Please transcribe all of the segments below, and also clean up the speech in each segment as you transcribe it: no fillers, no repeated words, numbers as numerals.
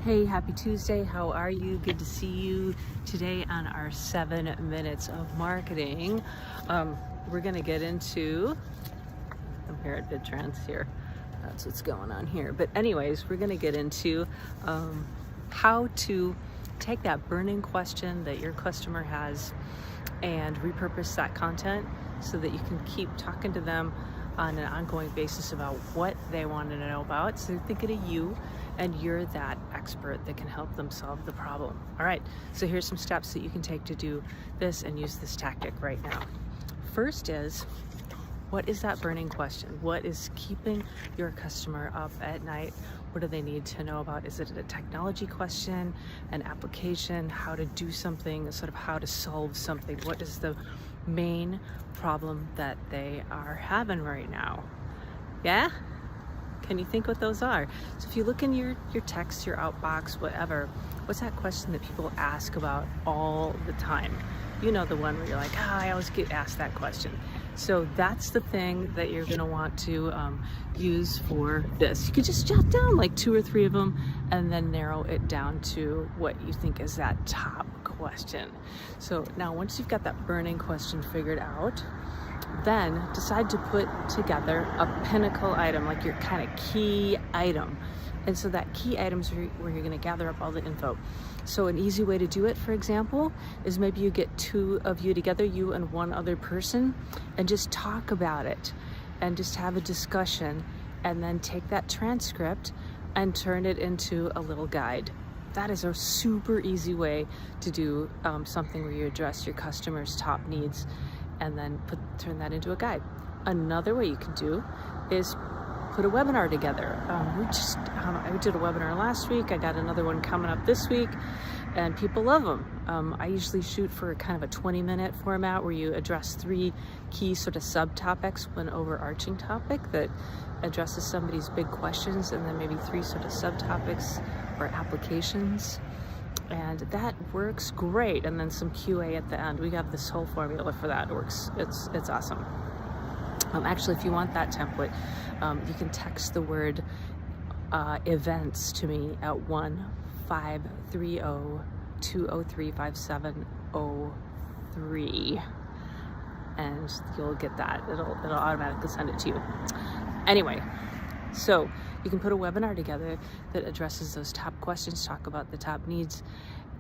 Hey, happy Tuesday. How are you? Good to see you today on our 7 minutes of marketing. We're going to get into, I'm here at VidTrans here. That's what's going on here. But anyways, we're going to get into how to take that burning question that your customer has and repurpose that content so that you can keep talking to them on an ongoing basis about what they want to know about. So they're thinking of you, and you're that expert that can help them solve the problem. All right, so here's some steps that you can take to do this and use this tactic right now. First is, what is that burning question? What is keeping your customer up at night? What do they need to know about? Is it a technology question, an application, how to do something, sort of how to solve something? What is the main problem that they are having right now? Yeah? Can you think what those are? So if you look in your text, your outbox, whatever, what's that question that people ask about all the time? You know, the one where you're like, I always get asked that question. So that's the thing that you're gonna want to use for this. You could just jot down like 2 or 3 of them and then narrow it down to what you think is that top question. So now once you've got that burning question figured out, then decide to put together a pinnacle item, like your kind of key item. And so that key item is where you're going to gather up all the info. So an easy way to do it, for example, is maybe you get 2 of you together, you and one other person, and just talk about it and just have a discussion, and then take that transcript and turn it into a little guide. That is a super easy way to do something where you address your customer's top needs and then turn that into a guide. Another way you can do is put a webinar together. I did a webinar last week. I got another one coming up this week, and people love them. I usually shoot for kind of a 20-minute format where you address 3 key sort of subtopics, one overarching topic that addresses somebody's big questions, and then maybe 3 sort of subtopics or applications. And that works great. And then some QA at the end. We have this whole formula for that. It works. It's awesome. Actually, if you want that template, you can text the word events to me at 1-530-203-5703, and you'll get that. It'll automatically send it to you. Anyway, so you can put a webinar together that addresses those top questions, talk about the top needs.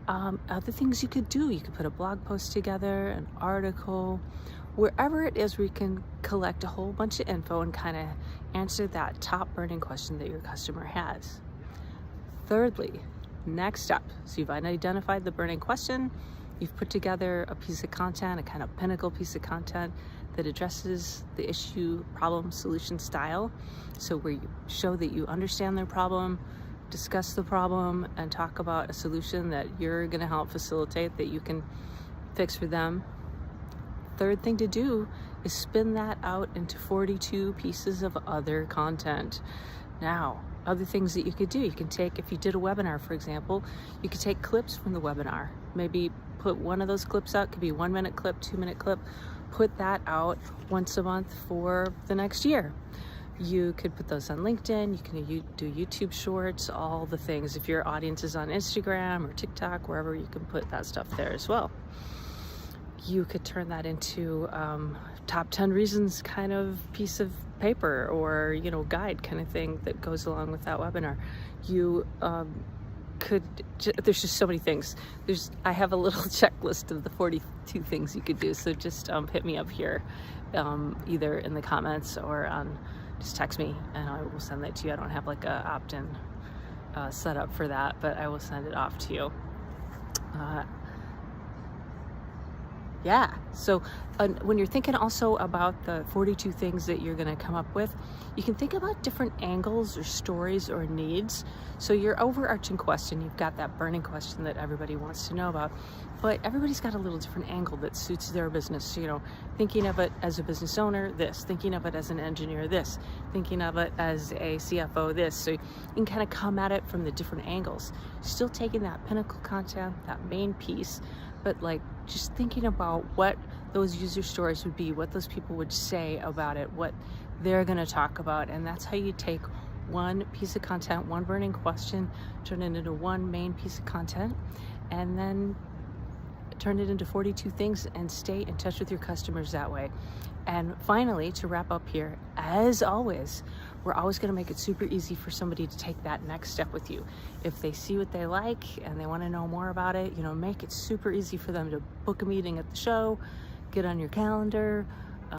Other things you could do, you could put a blog post together, an article, wherever it is where you can collect a whole bunch of info and kind of answer that top burning question that your customer has. Thirdly, next step, so you've identified the burning question, you've put together a piece of content, a kind of pinnacle piece of content that addresses the issue, problem, solution style. So where you show that you understand their problem, discuss the problem, and talk about a solution that you're gonna help facilitate, that you can fix for them. Third thing to do is spin that out into 42 pieces of other content. Now, other things that you could do, you can take, if you did a webinar, for example, you could take clips from the webinar. Maybe put one of those clips out, could be a 1-minute clip, 2-minute clip, put that out once a month for the next year. You could put those on LinkedIn, you can do YouTube shorts, all the things. If your audience is on Instagram or TikTok, wherever, you can put that stuff there as well. You could turn that into top 10 reasons kind of piece of paper, or, you know, guide kind of thing that goes along with that webinar. You there's just so many things. I have a little checklist of the 42 things you could do, so just hit me up here, either in the comments or just text me and I will send that to you. I don't have like a opt-in set up for that, but I will send it off to you. Yeah, so when you're thinking also about the 42 things that you're gonna come up with, you can think about different angles or stories or needs. So your overarching question, you've got that burning question that everybody wants to know about, but everybody's got a little different angle that suits their business. You know, thinking of it as a business owner, this, thinking of it as an engineer, this, thinking of it as a CFO, this. So you can kind of come at it from the different angles. Still taking that pinnacle content, that main piece, but like just thinking about what those user stories would be, what those people would say about it, what they're going to talk about. And that's how you take one piece of content, one burning question, turn it into one main piece of content, and then turn it into 42 things and stay in touch with your customers that way. And finally, to wrap up here, as always, we're always going to make it super easy for somebody to take that next step with you. If they see what they like and they want to know more about it, make it super easy for them to book a meeting at the show, get on your calendar,